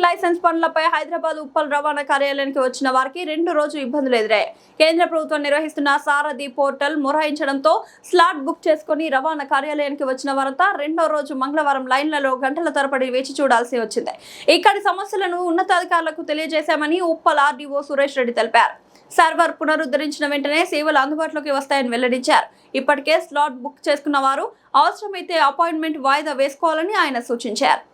Licence పనులపై హైదరాబాద్ ఉప్పల్ రవాణా కార్యాలయానికి వచ్చిన వారికి 2 రోజులు ఇబ్బందులు ఎదురయ్యాయి. కేంద్ర ప్రభుత్వం నిర్వహిస్తున్న సారథి పోర్టల్ మొరాయించడంతో స్లాట్ బుక్ చేసుకుని రవాణా కార్యాలయానికి వచ్చిన వారంతా 2వ రోజు మంగళవారం లైన్లలో గంటల తరబడి వేచి చూడాల్సి వచ్చింది. ఇక్కడి సమస్యలను ఉన్నతాధికారులకు తెలియజేశామని ఉప్పల్ ఆర్డీఓ సురేష్ రెడ్డి తెలిపారు. సర్వర్ పునరుద్ధరించిన వెంటనే సేవలు అందుబాటులోకి వస్తాయని వెల్లడించారు. ఇప్పటికే స్లాట్ బుక్ చేసుకున్న వారు అవసరమైతే అపాయింట్మెంట్ వాయిదా వేసుకోవాలని ఆయన సూచించారు.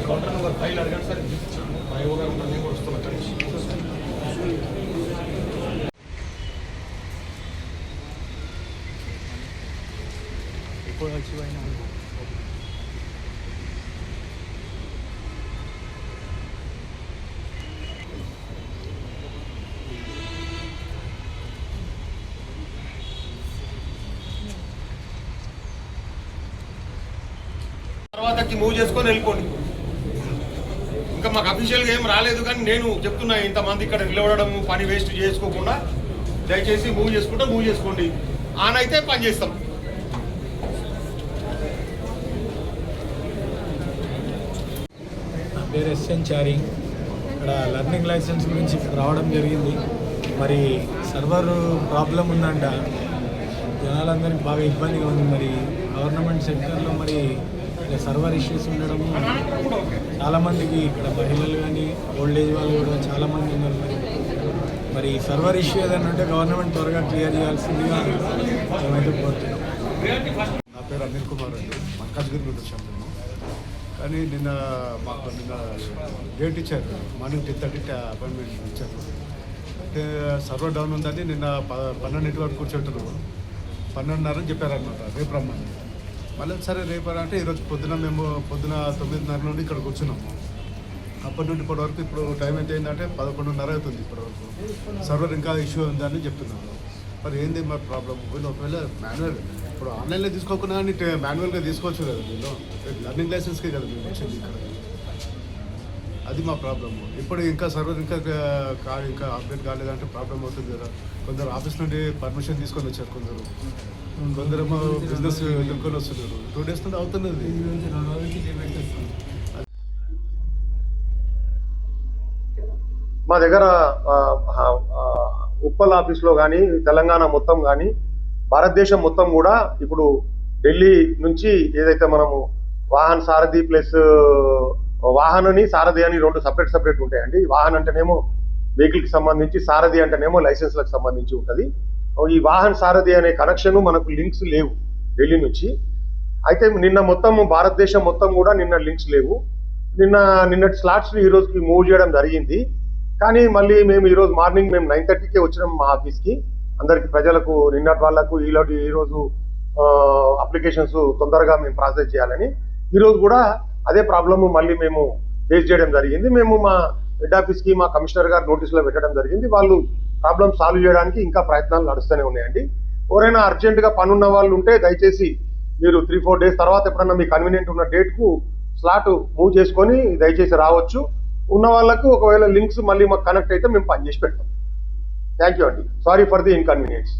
కౌంటర్ నెంబర్ 5 అడగండి సార్. 5 గారు నేను కూడా వస్తున్నా కలిసి ఇప్పుడు వచ్చి అయినా తర్వాతకి మూవ్ చేసుకొని వెళ్ళిపోండి. ఇంకా మాకు అఫీషియల్గా ఏం రాలేదు, కానీ నేను చెప్తున్నా ఇంతమంది ఇక్కడ నిలబడడం పని వేస్ట్ చేసుకోకుండా దయచేసి మూవ్ చేసుకోండి. ఆన్ అయితే పని చేస్తాం. నా పేరు ఎస్ఎన్ చారి. ఇక్కడ లర్నింగ్ లైసెన్స్ గురించి ఇక్కడ రావడం జరిగింది. మరి సర్వర్ ప్రాబ్లం ఉందంట, జనాలందరికీ బాగా ఇబ్బందిగా ఉంది. మరి గవర్నమెంట్ సెక్టర్లో మరి సర్వర్ ఇష్యూస్ ఉండడం చాలామందికి, ఇక్కడ మహిళలు కానీ ఓల్డ్ ఏజ్ వాళ్ళు కూడా చాలామంది ఉన్నారు. మరి సర్వర్ ఇష్యూ ఏదైనా ఉంటే గవర్నమెంట్ త్వరగా క్లియర్ చేయాల్సిందిగా మేమైతే కోరుతున్నాం. నా పేరు అనిల్ కుమార్ అండి. మల్కాజ్గిరి నుండి వచ్చాము మేము. కానీ నిన్న డేట్ ఇచ్చారు, మార్నింగ్ 10:30 అపాయింట్మెంట్ ఇచ్చారు. అంటే సర్వర్ డౌన్ ఉందని నిన్న 12 వరకు కూర్చోంటారు, 12:30 అని చెప్పారనమాట. రేపు రమ్మని. మళ్ళీ సరే రేపు అంటే ఈరోజు మేము పొద్దున 9:30 నుండి ఇక్కడ కూర్చున్నాము. అప్పటి నుండి ఇప్పటి వరకు ఇప్పుడు టైం ఎంత అయిందంటే 11:30 అవుతుంది. ఇప్పటి వరకు సర్వర్ ఇంకా ఇష్యూ ఉందని చెప్తున్నారు. మరి ఏంది మరి ప్రాబ్లం? ఒకవేళ మాన్యువల్ ఇప్పుడు ఆన్లైన్లో తీసుకోకుండా కానీ మాన్యువల్గా తీసుకోవచ్చు కదా. వీళ్ళు లర్నింగ్ లైసెన్స్కే కదా మేము వచ్చింది ఇక్కడ. అది మా ప్రాబ్లము. ఇప్పుడు ఇంకా సర్వర్ ఇంకా అప్డేట్ కాలేదంటే ప్రాబ్లం అవుతుంది కదా. కొందరు ఆఫీస్ నుండి పర్మిషన్ తీసుకొని వచ్చారు, కొందరేమో బిజినెస్ ఎదుర్కొని వస్తున్నారు. 2 days నుండి అవుతున్నది. మా దగ్గర ఉప్పల్ ఆఫీస్లో కానీ తెలంగాణ మొత్తం కానీ భారతదేశం మొత్తం కూడా ఇప్పుడు ఢిల్లీ నుంచి ఏదైతే మనము వాహన్ సారథి ప్లస్ వాహనని సారథి అని రెండు సపరేట్ ఉంటాయండి. వాహన్ అంటేనేమో వెహికల్కి సంబంధించి, సారథి అంటేనేమో లైసెన్స్లకు సంబంధించి ఉంటుంది. ఈ వాహన్ సారథి అనే కనెక్షన్ మనకు లింక్స్ లేవు ఢిల్లీ నుంచి. అయితే నిన్న మొత్తం భారతదేశం మొత్తం కూడా నిన్న లింక్స్ లేవు. నిన్నటి స్లాట్స్ ఈ రోజుకి మూవ్ చేయడం జరిగింది. కానీ మళ్ళీ మేము ఈరోజు మార్నింగ్ 9:30కే వచ్చినాం మా ఆఫీస్కి. అందరికి ప్రజలకు నిన్నటి వాళ్ళకు ఈరోజు అప్లికేషన్స్ తొందరగా మేము ప్రాసెస్ చేయాలని ఈరోజు కూడా అదే ప్రాబ్లమ్ మళ్ళీ మేము ఫేస్ చేయడం జరిగింది. మేము మా హెడ్ ఆఫీస్కి మా కమిషనర్ గారు నోటీసులో పెట్టడం జరిగింది. వాళ్ళు ప్రాబ్లమ్ సాల్వ్ చేయడానికి ఇంకా ప్రయత్నాలు నడుస్తూనే ఉన్నాయండి. ఎవరైనా అర్జెంటుగా పనున్న వాళ్ళు ఉంటే దయచేసి మీరు 3-4 డేస్ తర్వాత ఎప్పుడన్నా మీకు కన్వీనియంట్ ఉన్న డేట్కు స్లాట్ మూవ్ చేసుకొని దయచేసి రావచ్చు. ఉన్న వాళ్ళకు ఒకవేళ లింక్స్ మళ్ళీ మాకు కనెక్ట్ అయితే మేము పనిచేసి పెడతాం. థ్యాంక్ యూ అండి. Sorry for the inconvenience.